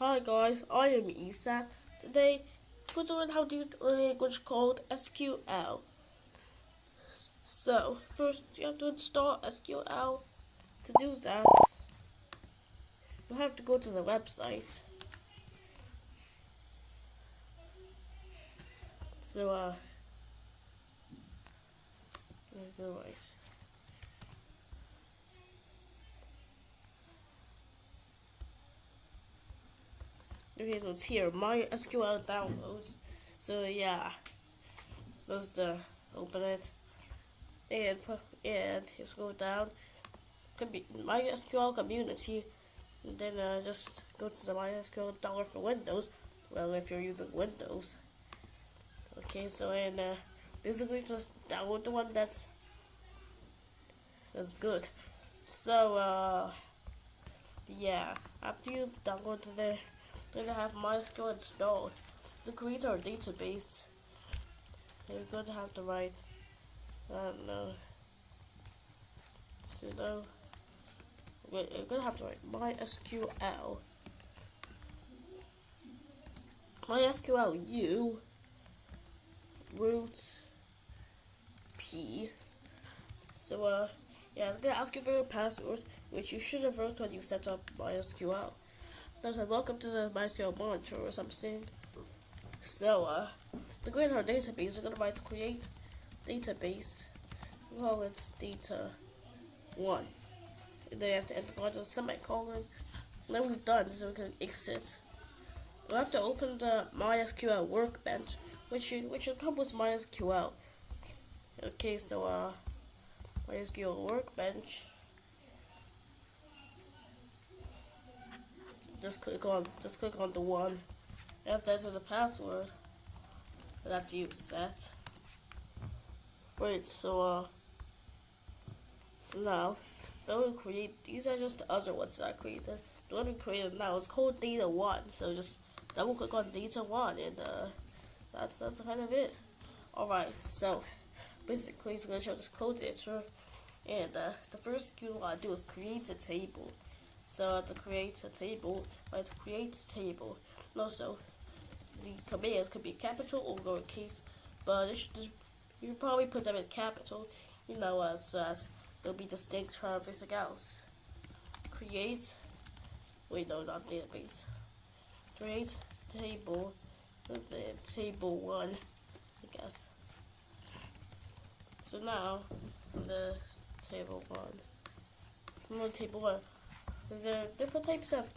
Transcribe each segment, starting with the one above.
Hi guys, I am Isa. Today, we're going to learn how to use a language called SQL. So, first you have to install SQL. To do that, you have to go to the website. So, go right. Okay, so it's here, my SQL downloads. So yeah, let's open it and just go down. My SQL community. And then just go to the MySQL download for Windows. Well, if you're using Windows. Okay, so and basically just download the one that's good. So yeah, after you've downloaded it, you're gonna have MySQL installed. To create our database, you're going to have to write sudo. You're gonna have to write MySQL u root p. So yeah, it's gonna ask you for your password, which you should have wrote when you set up MySQL. Then said welcome to the MySQL monitor or something. So to create our database, we're gonna write create database. We call it data 1. And then you have to enter the semicolon. And then we've done, so we can exit. We'll have to open the MySQL workbench, which should come with MySQL. Okay, so MySQL workbench. Just click on the one. After that, there's a password. That's you set. Wait, so now then we create. These are just the other ones that I created. The one we created now is called data 1. So just double click on data 1 and that's kind of it. Alright, so basically it's gonna show this code editor, and the first thing you want to do is create a table. So to create a table, create table. And also, these commands could be capital or lowercase, but you probably put them in capital, so as they'll be distinct from everything else. Create, wait, no, not database. Create table, then table 1, I guess. So now, the table 1. Table 1. There's different types of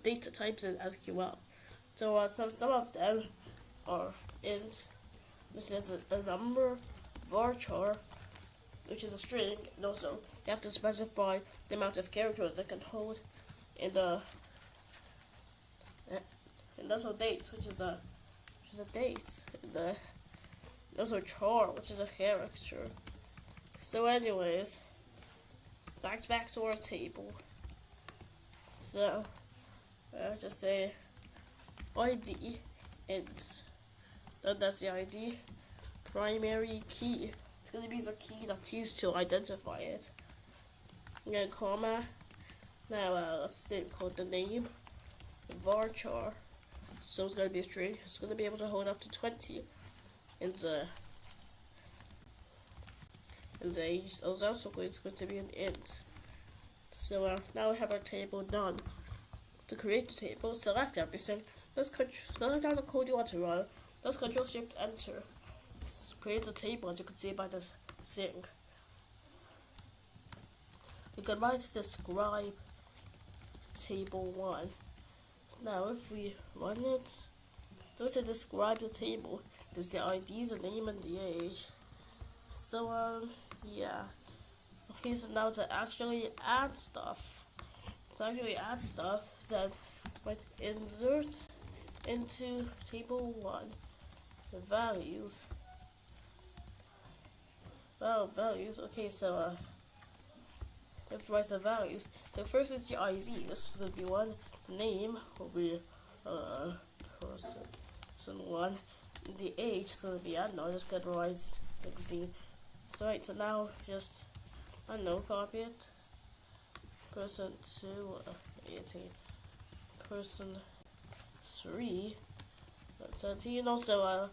data types in SQL. So some of them are int, which is a number, varchar, which is a string, and also you have to specify the amount of characters it can hold, and also date, which is a date, and also char, which is a character. So anyways, back to our table. So just say ID int. That's the ID. Primary key. It's gonna be the key that's used to identify it. And then comma. Now let's code the name. Varchar. So it's gonna be a string. It's gonna be able to hold up to 20. And the age is also going to be an int. So now we have our table done. To create the table, select everything. Select all the code you want to run. Let's Control Shift Enter. This creates a table, as you can see by this thing. We can write describe table 1. So now if we run it, go to describe the table. There's the IDs, the name, and the age. So yeah. Okay, so now to actually add stuff. Then insert into table 1 the values. Values. Okay, so we have to write some values. So first is the ID. This is gonna be 1. The name will be person 1. The age is gonna be unknown. Just gonna write 16. So right. So now just copy it. Person 2 18. person 3. That's you know, so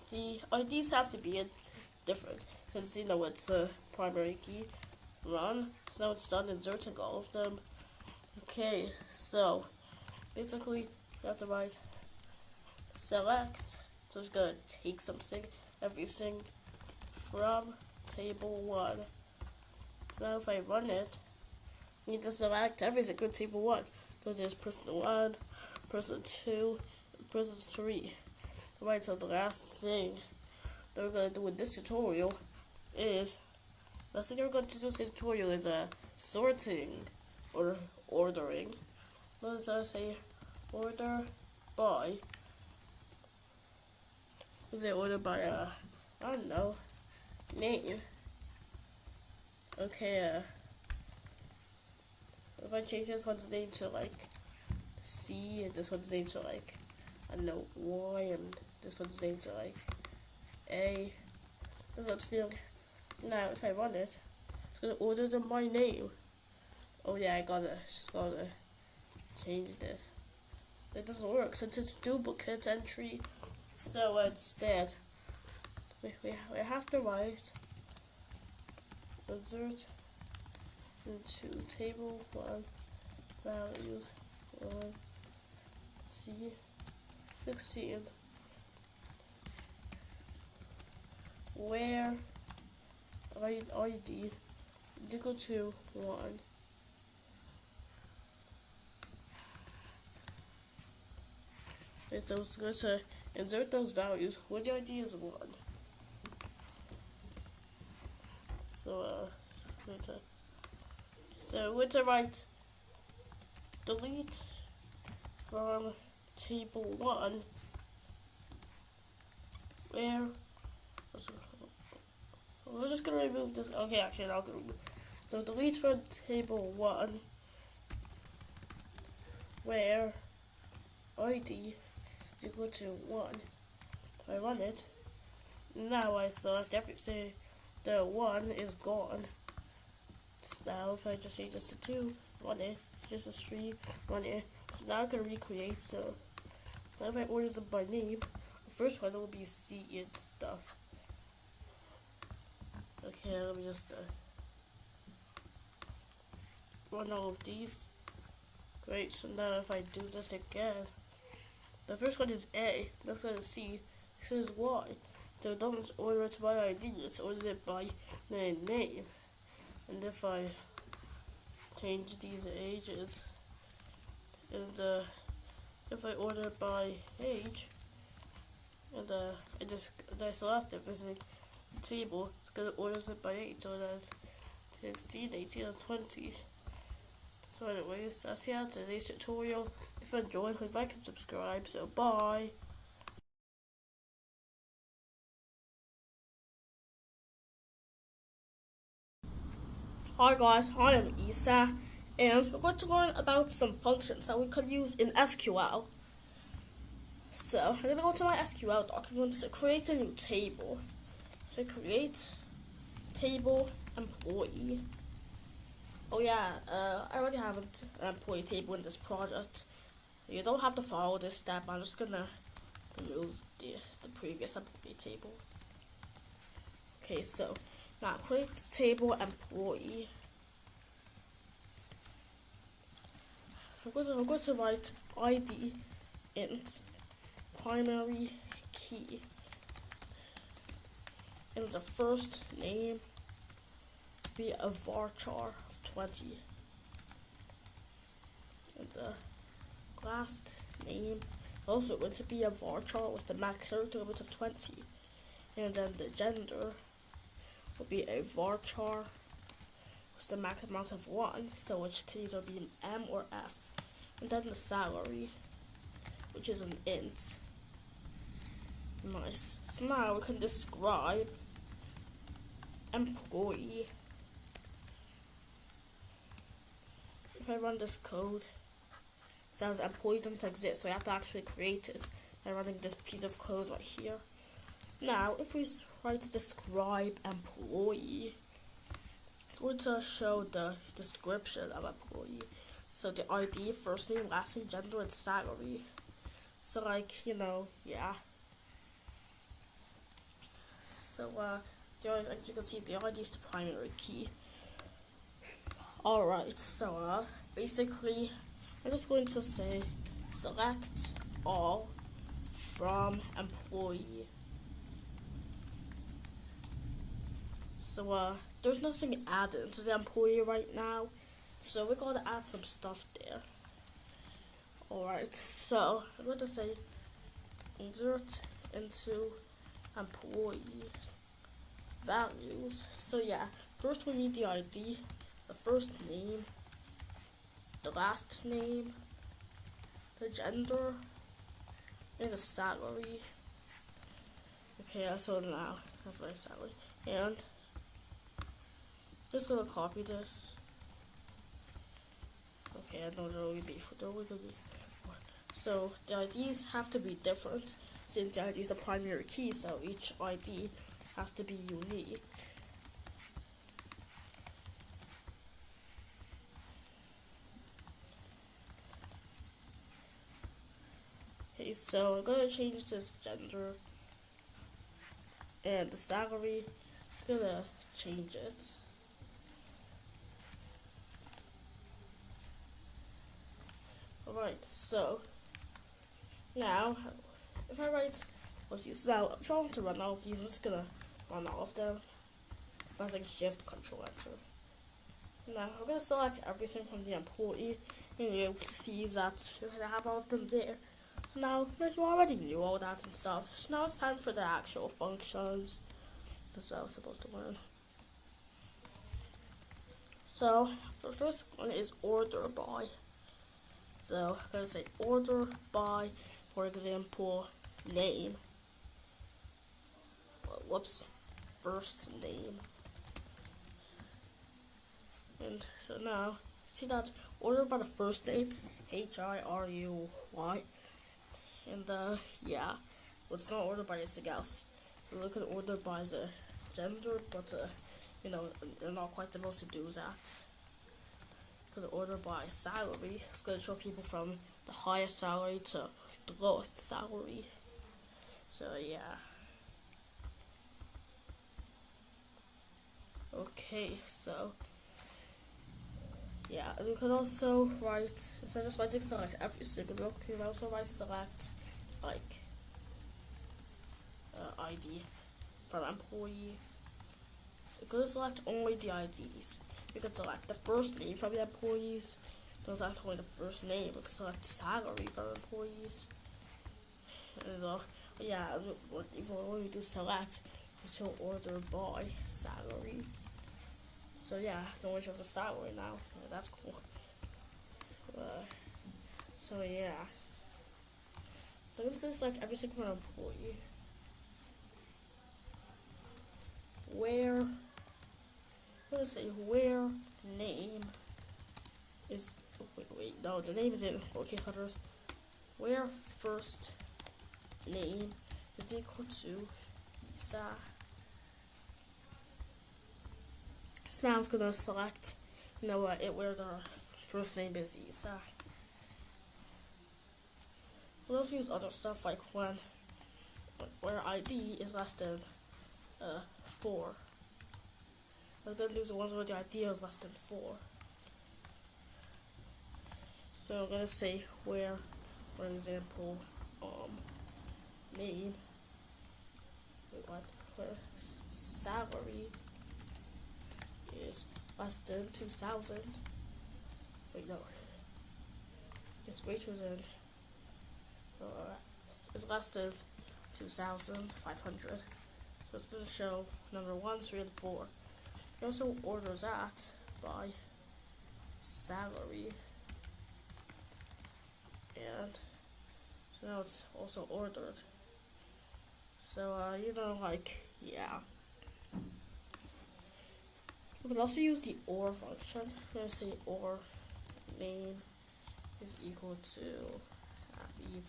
the IDs have to be different since you know it's a primary key run. So it's done inserting all of them. Okay, so basically you have to write select. So it's gonna take something, everything from table 1. So now if I run it, you need to select everything from table 1. So there's person 1, person 2, and person 3. Right, so the last thing that we're gonna do in this tutorial is sorting or ordering. Let's say order by. Is it order by I don't know, name? Okay, if I change this one's name to like C and this one's name to like I don't know Y and this one's name to like A. That's what I'm seeing. Now if I run it, it's gonna order them by name. Oh yeah, just gotta change this. It doesn't work since it's duplicate entry. So instead, we have to write insert into table 1 values 1 C 16 where ID equal to 1. And so it's going to insert those values where the ID is 1. So we're going to write delete from table 1 where we're just gonna remove this. Okay, actually, I'll remove. So delete from table 1 where ID equal to 1. If I run it, now I select everything. The 1 is gone. So now if I just change this to 2, run it, just a 3, run it. So now I can recreate. So now if I order them by name, the first one will be C and stuff. Okay, let me just run all of these. Great, so now if I do this again, the first one is A, next one is C, this is Y. So it doesn't order it by ID, it orders it by the name. And if I change these ages, and if I order by age, and I select everything table, it's gonna order it by age, so that's 16, 18, and 20. So anyways, that's the end of today's tutorial. If you enjoyed, please like and subscribe. So bye. Hi guys, I am Isa, and we're going to learn about some functions that we could use in SQL. So I'm going to go to my SQL document to create a new table. So create table employee. Oh yeah, I already have an employee table in this project. You don't have to follow this step. I'm just gonna remove the previous employee table. Okay, so now create table employee. I'm going to write ID int primary key, and the first name be a varchar of 20, and the last name also going to be a varchar with the max character limit of 20, and then the gender will be a varchar with the max amount of 1, so which can either be M or F, and then the salary, which is an int. Nice. So now we can describe employee. If I run this code, it says employee doesn't exist, so I have to actually create it by running this piece of code right here. Now, if we write describe employee, it's going to show the description of employee. So the ID, first name, last name, gender, and salary. So like, yeah. So as you can see, the ID is the primary key. Alright, so basically, I'm just going to say select all from employee. So there's nothing added to the employee right now, so we're going to add some stuff there. Alright, so I'm going to say insert into employee values. So yeah, first we need the ID, the first name, the last name, the gender, and the salary. Okay, so now that's my salary. And just gonna copy this. Okay, I don't know what be. So the IDs have to be different since the ID is the primary key, so each ID has to be unique. Okay, so I'm gonna change this gender and the salary. Just gonna change it. Alright, so now if I write these, now if I want to run all of these, I'm just gonna run all of them. Pressing Shift Control Enter. Now I'm gonna select everything from the employee, and you're able to see that I have all of them there. So now you already knew all that and stuff. So now it's time for the actual functions. That's what I was supposed to learn. So the first one is order by. So I'm gonna say order by, for example, name. First name. And so now, see that order by the first name, Hiruy. And yeah, well, it's not ordered by anything else. So look at order by the gender, but they're not quite supposed to do that. For the order by salary, it's going to show people from the highest salary to the lowest salary. So yeah. Okay, so yeah, and you can also write, instead of just writing select every single block, you can also write select like ID from employee. So you can select only the IDs. You can select the first name from the employees. You can select only the first name. You can select salary from employees. And yeah, when you do select, you still order by salary. So yeah, no one shows the salary now. Yeah, that's cool. So yeah. So this is like every single employee. Where name is, no, the name is in lowercase letters. Where first name is equal to Isa. So now I'm gonna select, where the first name is Isa. We'll also use other stuff like where ID is less than 4. I'm gonna use the ones where the ID is less than 4. So I'm gonna say where, for example, name. Where salary is less than 2,000. No. It's greater than. It's less than 2,500. So it's going to show number 1, 3, and 4. It also orders that by salary. And so now it's also ordered. So, yeah. We can also use the OR function. I'm going to say OR name is equal to happy.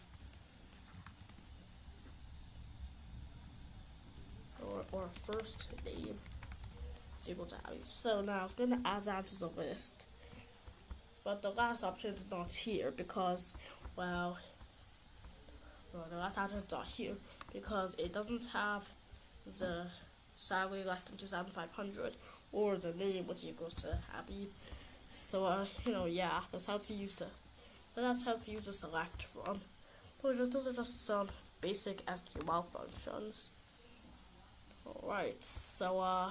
Or first name is equal to happy. So now it's going to add that to the list. but the last option is not here because, well, the last option is not here because it doesn't have the salary less than 2,500 or the name which equals to Abby. So yeah, that's how to use the select from. Those are just some basic SQL functions. Alright, so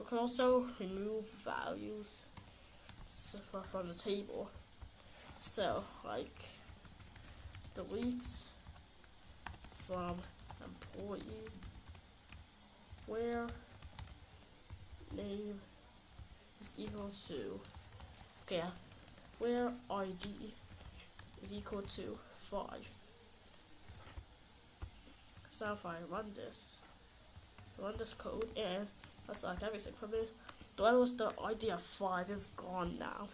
we can also remove values from the table. So like delete from employee where name is equal to where ID is equal to 5. So if I run this code, and that's like everything for me. The one was the ID of 5 is gone now.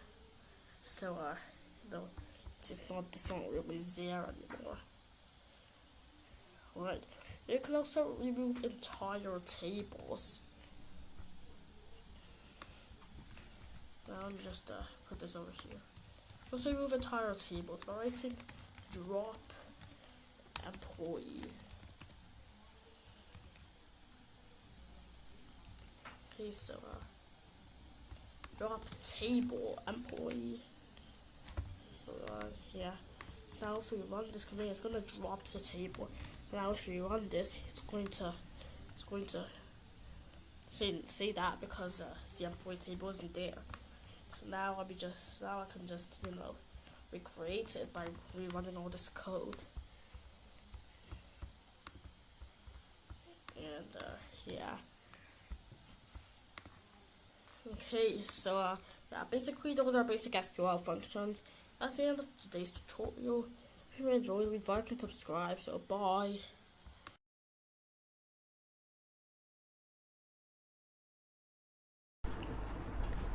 So it's not really there anymore. Right. You can also remove entire tables. Now let me just put this over here. Also remove entire tables by writing drop employee. Okay, so drop table employee. So yeah. So now if we run this command, it's gonna drop the table. So now if we run this, it's going to say that because the employee table isn't there. So now I can just recreate it by rerunning all this code. And yeah. Okay, so yeah, basically those are basic SQL functions. That's the end of today's tutorial. If you enjoyed, leave a like and subscribe. So bye.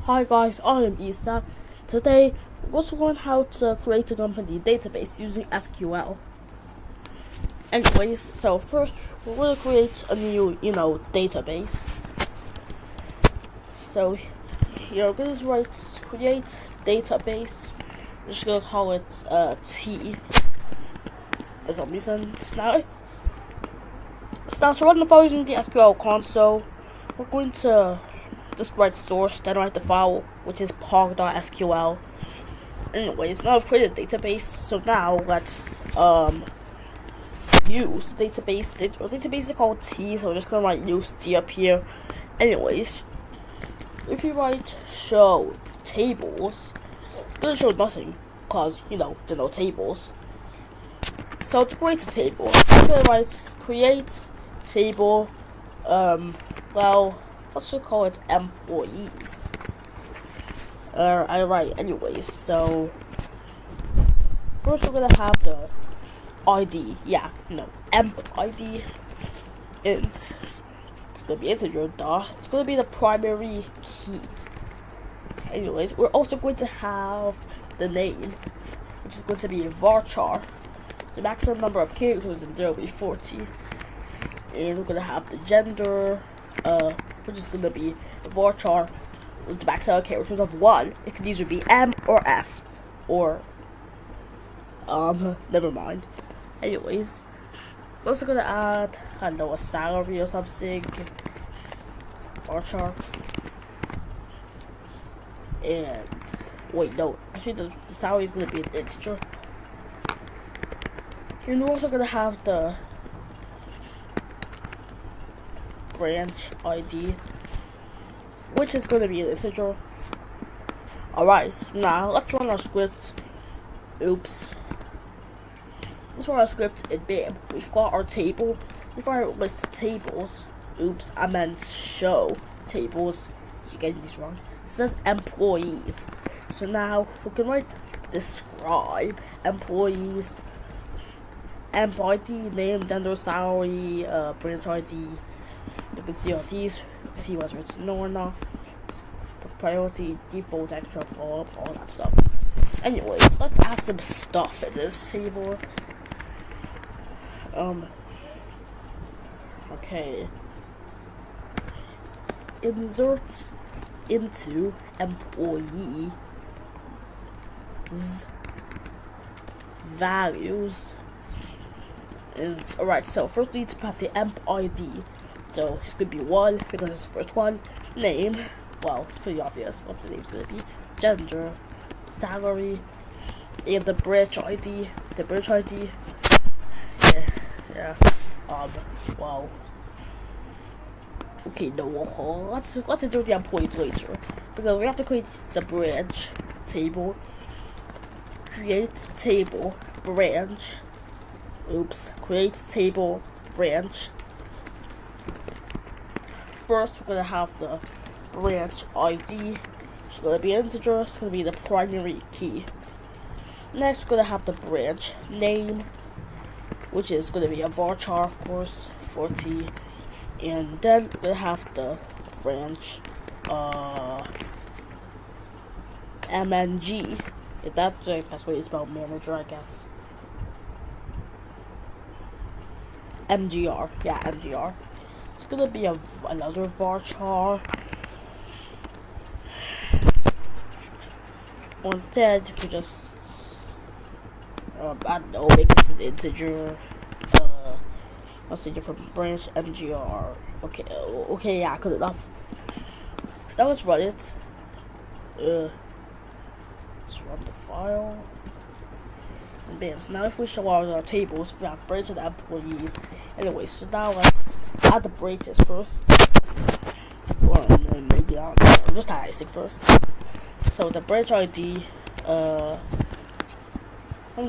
Hi guys, I am Isa. Today we're going to learn how to create a company database using SQL. Anyways, so first we're going to create a new, database. So you're going to write create database. I'm just going to call it T for some reason. Now to run the file using the SQL console, we're going to just write source, then write the file, which is pog.sql. Anyways, now I've created a database, so now let's use database. Database is called T, so we're just gonna write use T up here. Anyways, if you write show tables, it's gonna show nothing, cause there are no tables. So to create a table, I'm gonna write create table, well, let's just call it employees. Anyways, so first we're gonna have the ID, emp ID, and it's gonna be integer, it's gonna be the primary key. Anyways, we're also going to have the name, which is going to be varchar. The maximum number of characters in there will be 40, and we're gonna have the gender, which is gonna be varchar with the maximum characters of 1. It could either be M or F, or never mind. Anyways, we're also gonna add, I don't know, a salary or something. Varchar. And wait, no, actually the salary is gonna be an integer. And we're also gonna have the branch ID, which is gonna be an integer. Alright, so now let's run our script. Oops. Let's run our script and bam, we've got our table. We've got our list of tables. Oops, I meant show tables. You're getting these wrong. It says employees. So now we can write describe employees. Emp ID, name, gender, salary, branch ID. You can see all these. See what's written or not. Priority, default, extra, follow-up, all that stuff. Anyways, let's add some stuff in this table. Okay. Insert into employee. values. And alright, so first we need to put the emp ID. So it's gonna be 1 because it's the first one. Name, well, it's pretty obvious what the name's gonna be. Gender, salary, and the branch ID. The branch ID. Yeah. Wow. Okay, no, let's do the employees later because we have to create the branch table. Create table branch. Oops. Create table branch. First, we're gonna have the branch ID. It's gonna be integer. It's gonna be the primary key. Next, we're gonna have the branch name, which is gonna be a varchar, of course, 40. And then we're gonna have the branch MNG. If that's the best way to spell manager, I guess. MGR, yeah, MGR. It's gonna be another varchar. Instead, we just I don't know, make it an integer. Let's say different branch MGR. Okay, yeah, good enough. So now let's run it. Let's run the file. And bam, so now if we show our tables, we have branch and employees. Anyway, so now let's add the branches first. Or then maybe I don't know, just add icing first. So the branch ID, I'm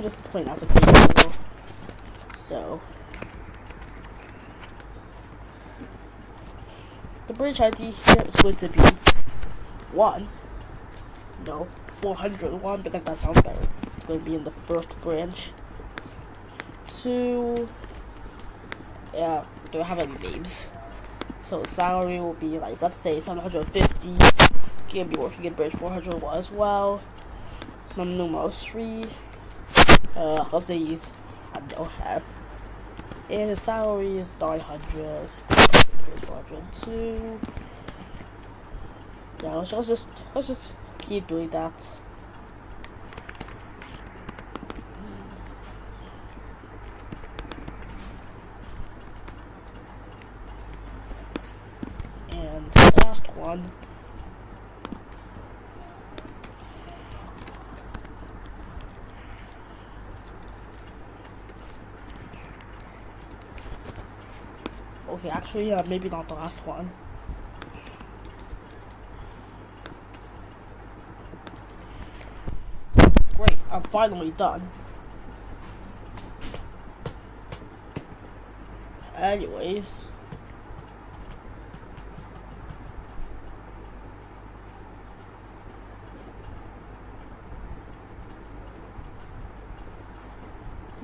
just playing out the table. So the branch ID here is going to be 1. No, 401 because that sounds better. It's going to be in the first branch. 2. Yeah, don't have any names. So salary will be like, let's say 750. Can be working in branch 401 as well. Number 3. Let's say he's I don't have. And his salary is 900. 402. Yeah, let's just keep doing that. And the last one. Okay, actually, maybe not the last one. Great, I'm finally done. Anyways.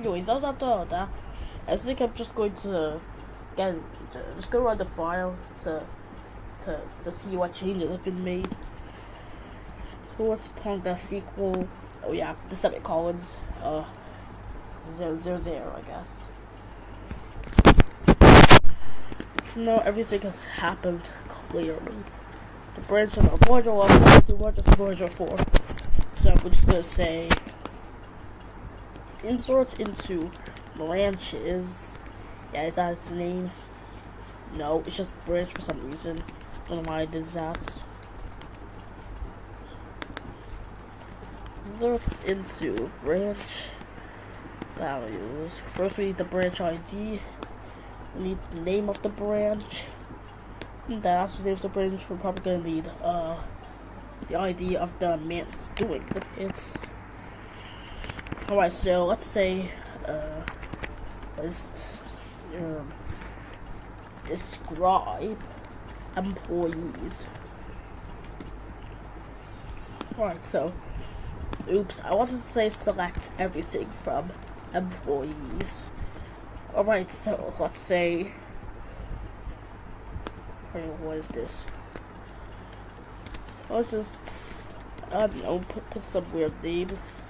That was after that. I think I'm just going to just go run the file to see what changes have been made. So let's prompt the SQL. Oh yeah, the semicolons. 000, I guess. So now everything has happened clearly. The branch of the border 1, the border 4. So we're just gonna say insert into branches. Yeah, is that its name? No, it's just branch for some reason. I don't know why I did that. Insert into branch values. First we need the branch ID. We need the name of the branch. And then after the name of the branch, we're probably gonna need the ID of the man that's doing it. Alright, so let's say let's describe employees. Alright, so oops, I wanted to say select everything from employees. Alright, so let's say what is this? Let's just I don't know, put some weird names.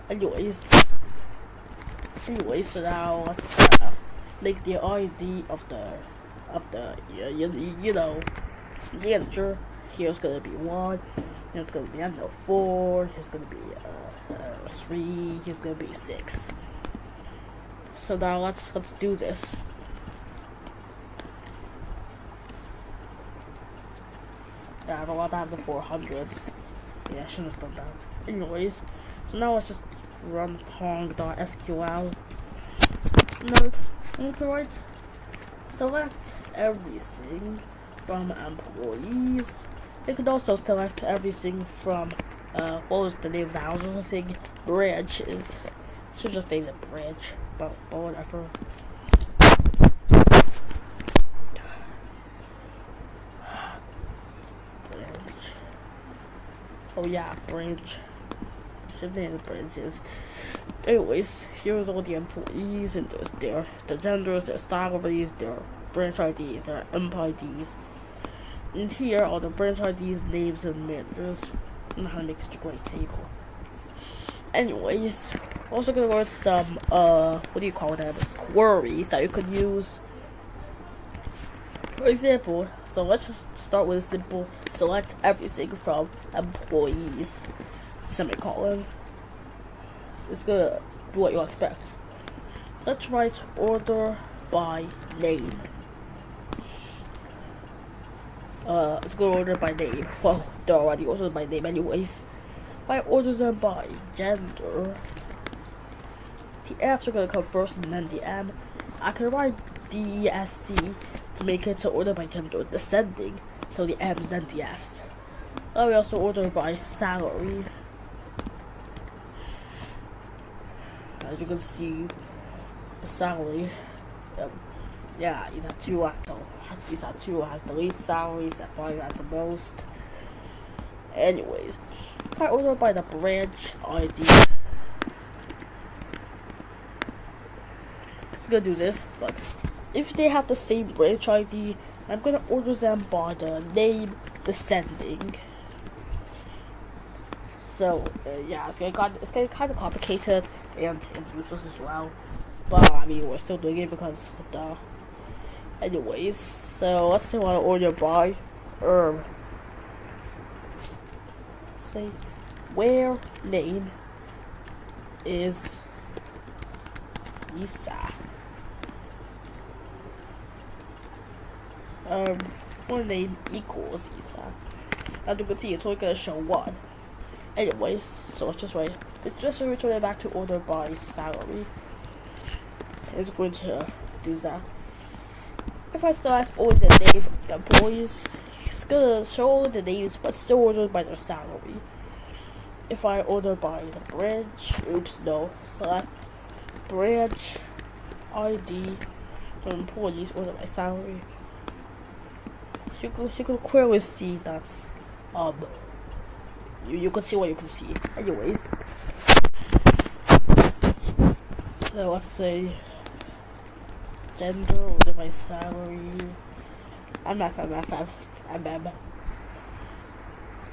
Anyways, Anyway, so now let's make the ID of the you know the integer. Here's gonna be 1. Here's gonna be 4. Here's gonna be 3. Here's gonna be 6. So now let's do this. Yeah, I don't want to have the 400s. Yeah, I shouldn't have done that. Anyways, so now let's just run pong.sql. Now, right, select everything from employees. You can also select everything from, what was the name of the house? I was saying branches. Should just name it branch, but whatever. Oh yeah, branch. Should name the branches. Anyways, here's all the employees, and there's their genders, their salaries, their branch IDs, their emp IDs. And here are the branch IDs, names, and managers. I don't know how to make such a great table. Anyways, also gonna go with some what do you call them? Queries that you could use. For example, so let's just start with a simple select everything from employees, semicolon. It's gonna do what you expect. Let's write order by name. Let's go order by name. Well, they're already ordered by name anyways. If I order them by gender, the F's are gonna come first and then the M. I can write DSC to make it to order by gender descending, so the M's then the F's. Now we also order by salary. As you can see, the salary, yeah, these are two has the least salaries, that 5 has the most. Anyways, if I order by the branch ID, it's gonna do this, but if they have the same branch ID, I'm gonna order them by the name descending. So yeah, it's getting kind of complicated and useless as well. But I mean, we're still doing it because duh. Anyways, so let's say I want to order by say where name is Isa. Where name equals Isa. As you can see, it's only gonna show 1. Anyways, so let's just return it back to order by salary. It's going to do that. If I select all the name of the employees, it's gonna show all the names but still ordered by their salary. If I order by the branch, oops, no, select branch ID for employees order by salary. You can clearly see that you can see what you can see. Anyways, so let's say gender order by salary. I'm MM.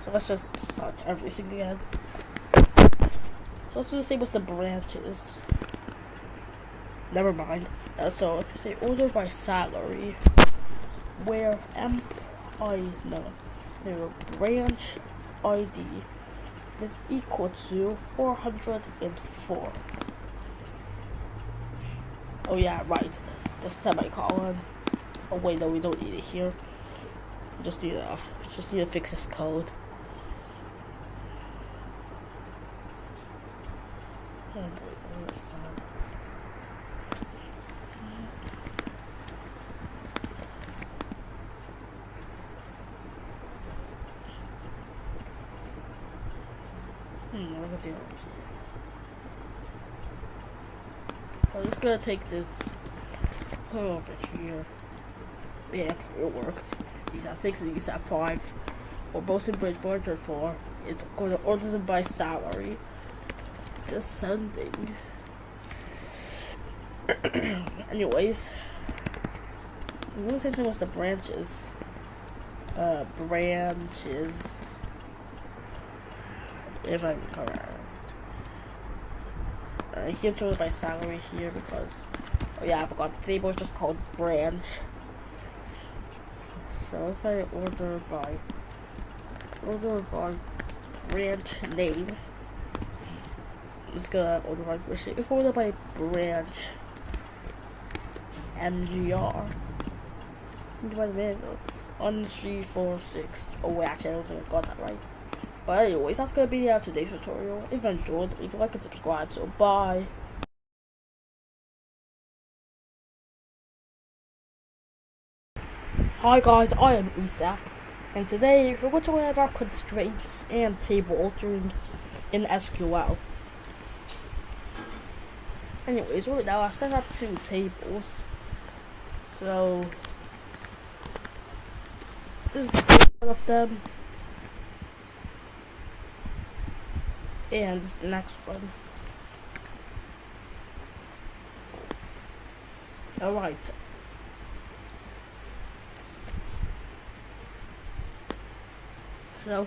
So let's just start everything again. So let's do the same as the branches. Never mind. So if you say order by salary, where branch ID is equal to 404. Oh yeah, right. The semicolon. Oh wait, no, we don't need it here. Just need to fix this code. Oh boy, this what do I'm just gonna take this over here. Yeah, it worked. These are 6 and these are 5. Or both in bridge 4. It's going to order them by salary. Descending. Anyways, what essentially was the branches? Branches. If I'm correct. Here shows my salary here because, oh yeah, I forgot the table is just called branch. So if I order by branch name, I'm just gonna order by branch. If I order by branch MGR, divide by 1346. Oh wait, actually I don't think I got that right. But anyways, that's gonna be the end of today's tutorial. If you enjoyed, leave a like and subscribe. So bye. Hi guys, I am Isa, and today we're going to learn about constraints and table altering in SQL. Anyways, right now I've set up 2 tables. So this is one of them, and this is the next one. Alright. So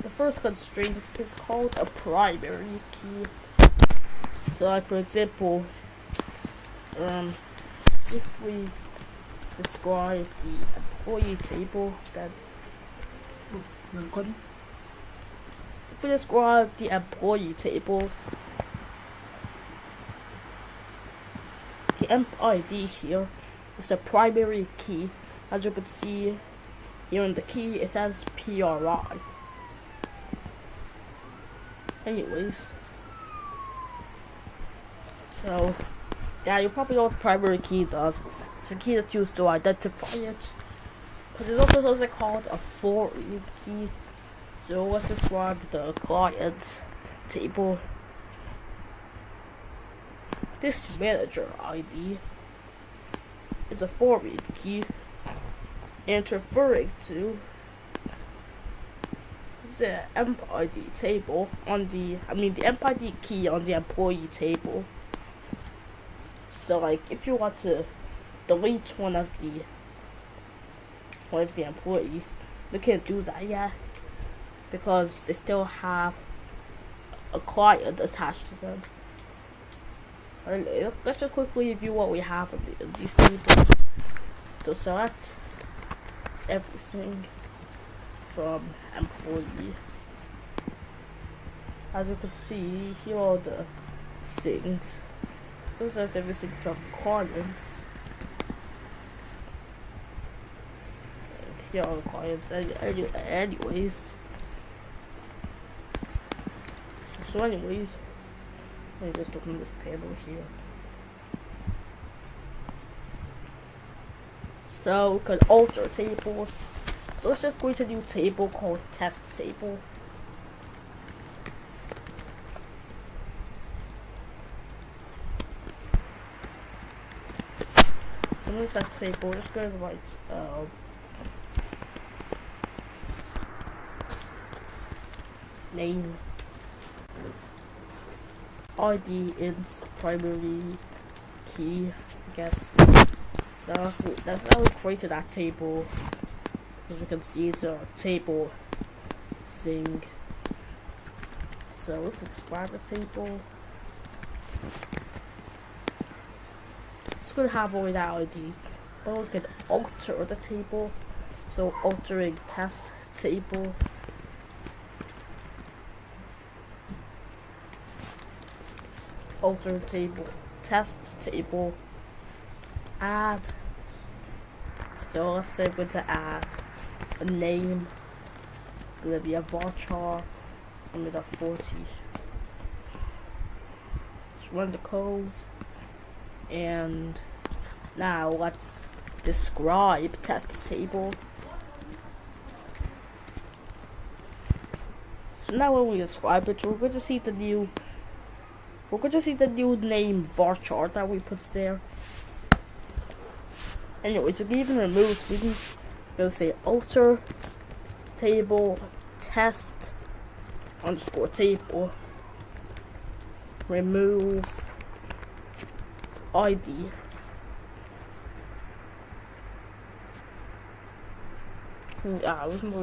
the first constraint is called a primary key. So like for example, if we describe the employee table, then if we describe the employee table, the emp ID here is the primary key. As you can see here in the key, it says PRI. Anyways, so yeah, you probably know what the primary key does. It's a key that's used to identify it. But there's also something called a foreign key. So let's describe the client table. This manager ID is a foreign key, and it's referring to the emp ID table on the emp ID key on the employee table. So like if you want to delete one of the employees, you can't do that yet because they still have a client attached to them. Let's just quickly review what we have in these tables. So select everything from employee. As you can see, here are the things. This is everything from clients. And here are the clients. Anyways. So anyways, let me just open this table here. So we can alter tables. So let's just create a new table called test table. In this test table, we're just going to write name, ID int primary key, I guess. That's how we created that table. As you can see, it's a table thing. So let's describe the table. It's gonna have only that ID, but we can alter the table. So altering test table. Alter table, test table, add. So let's say we're going to add a name. It's going to be a varchar. It's going to be the 40. Let's run the code. And now let's describe test table. So now when we describe it, we're going to see the new name varchar that we put there. Anyways, we can even remove things. We're gonna say alter table test underscore table remove ID. We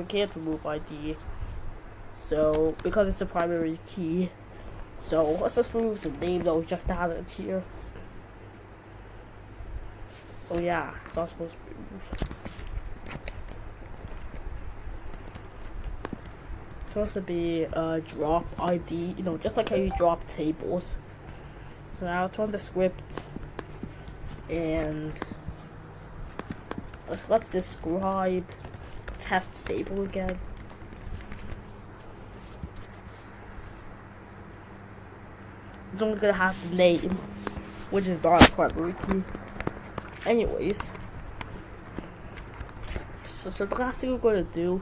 can't remove ID. So because it's a primary key, So let's just remove the name that we just added here. Oh yeah, it's not supposed to be removed. It's supposed to be a drop ID, you know, just like how you drop tables. So now let's run the script and let's describe test table again. It's only gonna have the name, which is not a primary key. Anyways, so the last thing we're gonna do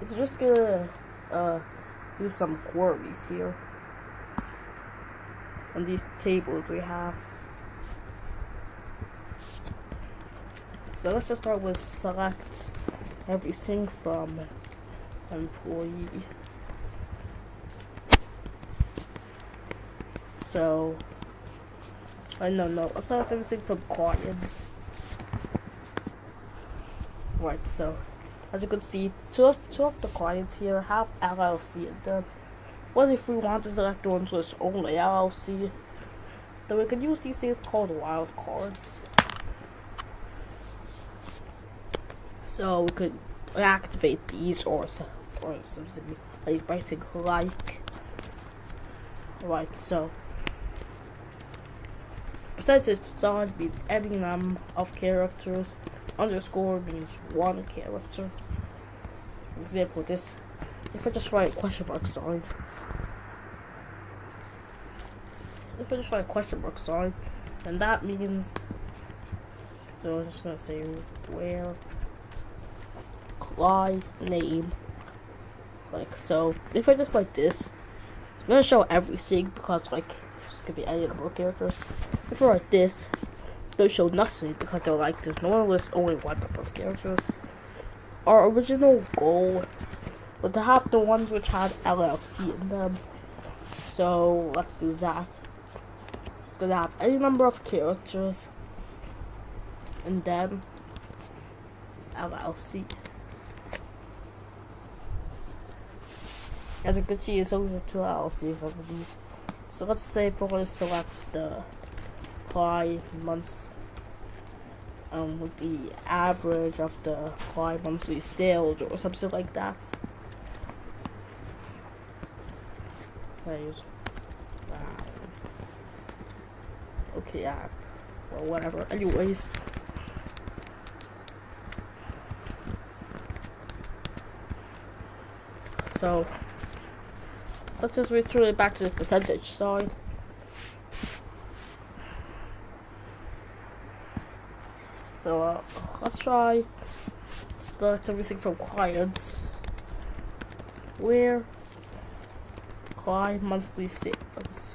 is just gonna do some queries here on these tables we have. So let's just start with select everything from employee. So no, let's select everything from clients. Right, so as you can see, two of the clients here have LLC in them. What if we want to select ones with only LLC? Then we can use these things called wildcards. So we could activate these or something like by saying like. Right, so percentage sign means any number of characters. Underscore means one character. For example, this, if I just write a question mark sign, then that means, so I'm just gonna say where Clyde name, like so. If I just write this, it's gonna show everything because like it's gonna be any number of characters. If I write this, they show nothing because they're like there's no one lists only one number of characters. Our original goal was to have the ones which had LLC in them. So let's do that. Gonna have any number of characters and then LLC. As you can see, it's only two LLC of these. So let's say if we're gonna select the 5 months with the average of the 5 monthly sales or something like that. Okay, yeah, well, whatever. Anyways, so let's just return it back to the percentage sign. So let's try select everything from clients where client monthly sales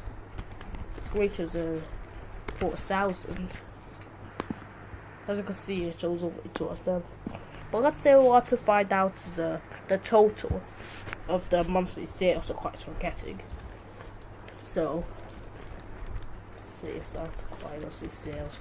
reaches 4,000. As you can see, it shows only 2 of them. But let's say we want to find out the total of the monthly sales the clients are getting. So say that's client monthly sales